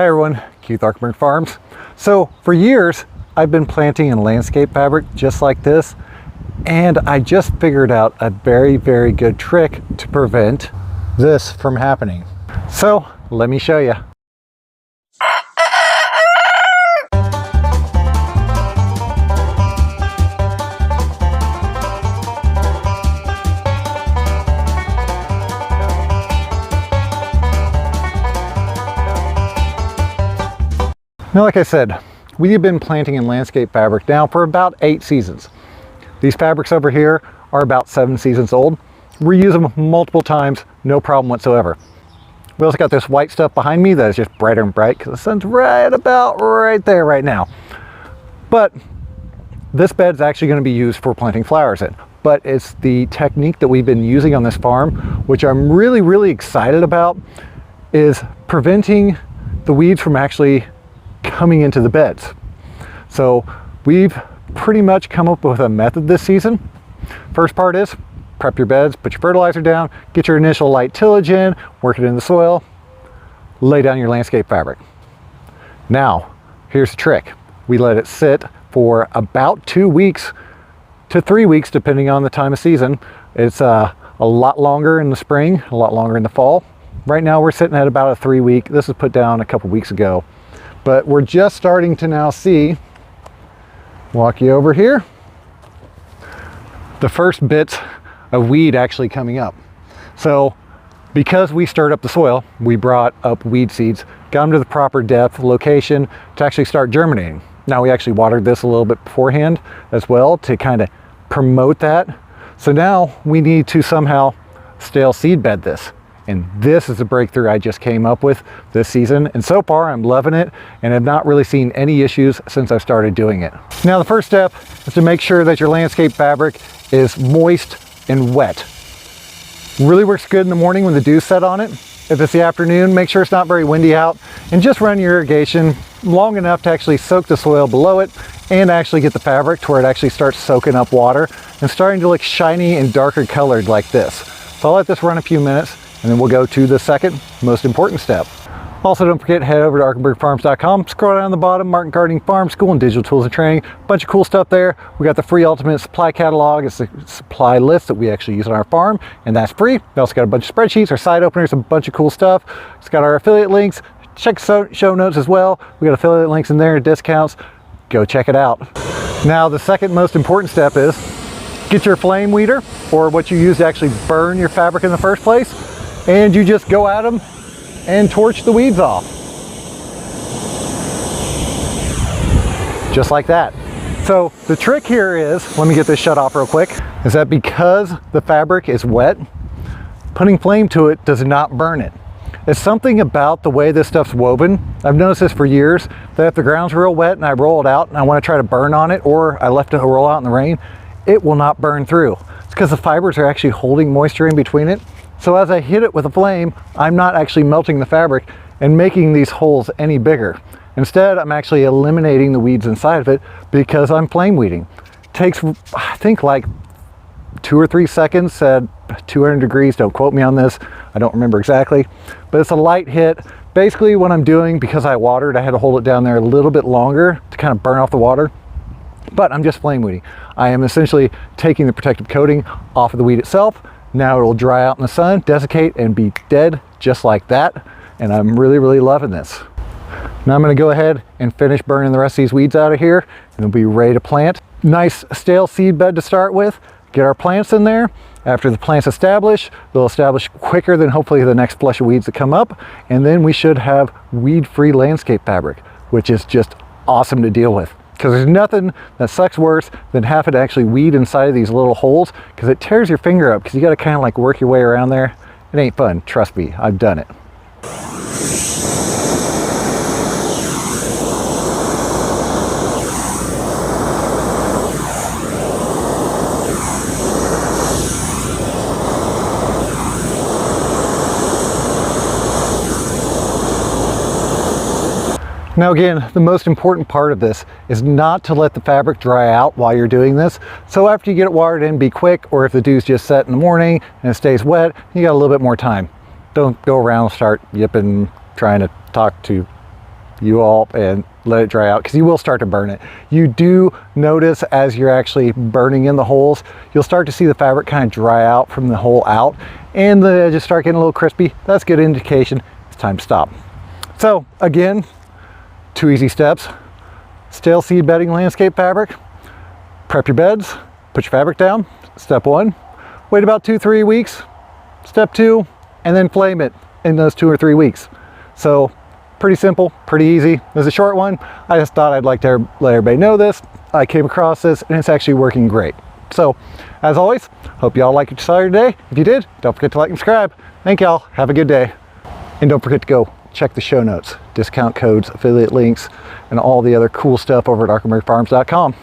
Hi everyone, Keith Arkenberg Farms. So for years, I've been planting in landscape fabric just like this, and I just figured out a very, very good trick to prevent this from happening. So let me show you. Now, like I said, we have been planting in landscape fabric now for about 8 seasons. These fabrics over here are about 7 seasons old. Reuse them multiple times, no problem whatsoever. We also got this white stuff behind me that is just brighter and bright because the sun's right about right there right now. But this bed is actually going to be used for planting flowers in. But it's the technique that we've been using on this farm, which I'm really, really excited about, is preventing the weeds from actually coming into the beds. So we've pretty much come up with a method this season. First part is prep your beds, put your fertilizer down, get your initial light tillage in, work it in the soil, lay down your landscape fabric. Now, here's the trick. We let it sit for about 2 weeks to 3 weeks, depending on the time of season. It's a lot longer in the spring, a lot longer in the fall. Right now we're sitting at about a 3 week. This was put down a couple weeks ago. But we're just starting to now see, walk you over here, the first bits of weed actually coming up. So because we stirred up the soil, we brought up weed seeds, got them to the proper depth, location to actually start germinating. Now we actually watered this a little bit beforehand as well to kind of promote that. So now we need to somehow stale seed bed this. And this is the breakthrough I just came up with this season. And so far I'm loving it and have not really seen any issues since I started doing it. Now the first step is to make sure that your landscape fabric is moist and wet. Really works good in the morning when the dew's set on it. If it's the afternoon, make sure it's not very windy out and just run your irrigation long enough to actually soak the soil below it and actually get the fabric to where it actually starts soaking up water and starting to look shiny and darker colored like this. So I'll let this run a few minutes, and then we'll go to the second most important step. Also, don't forget, head over to arkenbergfarms.com, scroll down the bottom, Martin Gardening Farm School and Digital Tools and Training. Bunch of cool stuff there. We got the free ultimate supply catalog. It's a supply list that we actually use on our farm, and that's free. We also got a bunch of spreadsheets, our site openers, a bunch of cool stuff. It's got our affiliate links. Check show notes as well. We got affiliate links in there, discounts. Go check it out. Now, the second most important step is get your flame weeder, or what you use to actually burn your fabric in the first place, and you just go at them and torch the weeds off. Just like that. So the trick here is, let me get this shut off real quick, is that because the fabric is wet, putting flame to it does not burn it. It's something about the way this stuff's woven. I've noticed this for years, that if the ground's real wet and I roll it out and I want to try to burn on it, or I left it roll out in the rain, it will not burn through. It's because the fibers are actually holding moisture in between it. So as I hit it with a flame, I'm not actually melting the fabric and making these holes any bigger. Instead, I'm actually eliminating the weeds inside of it because I'm flame weeding. It takes, I think, like 2 or 3 seconds at 200 degrees. Don't quote me on this. I don't remember exactly, but it's a light hit. Basically what I'm doing, because I watered, I had to hold it down there a little bit longer to kind of burn off the water. But I'm just flame weeding. I am essentially taking the protective coating off of the weed itself. Now it will dry out in the sun, desiccate, and be dead just like that. And I'm really, really loving this. Now I'm going to go ahead and finish burning the rest of these weeds out of here, and we'll be ready to plant. Nice stale seed bed to start with. Get our plants in there. After the plants establish, they'll establish quicker than hopefully the next flush of weeds that come up. And then we should have weed-free landscape fabric, which is just awesome to deal with. Because there's nothing that sucks worse than having to actually weed inside of these little holes, because it tears your finger up, because you got to kind of like work your way around there. It ain't fun, trust me, I've done it. Now again, the most important part of this is not to let the fabric dry out while you're doing this. So after you get it watered in, be quick, or if the dew's just set in the morning and it stays wet, you got a little bit more time. Don't go around and start yipping, trying to talk to you all and let it dry out, because you will start to burn it. You do notice as you're actually burning in the holes, you'll start to see the fabric kind of dry out from the hole out, and the edges start getting a little crispy. That's a good indication it's time to stop. So again, 2 easy steps. Stale seed bedding landscape fabric. Prep your beds, put your fabric down. Step 1, wait about 2-3 weeks. Step 2, and then flame it in those 2 or 3 weeks. So pretty simple, pretty easy. It was a short one. I just thought I'd like to let everybody know this. I came across this and it's actually working great. So as always, hope y'all liked what you saw today. If you did, don't forget to like and subscribe. Thank y'all, have a good day. And don't forget to go check the show notes, discount codes, affiliate links, and all the other cool stuff over at arkhamryfarms.com.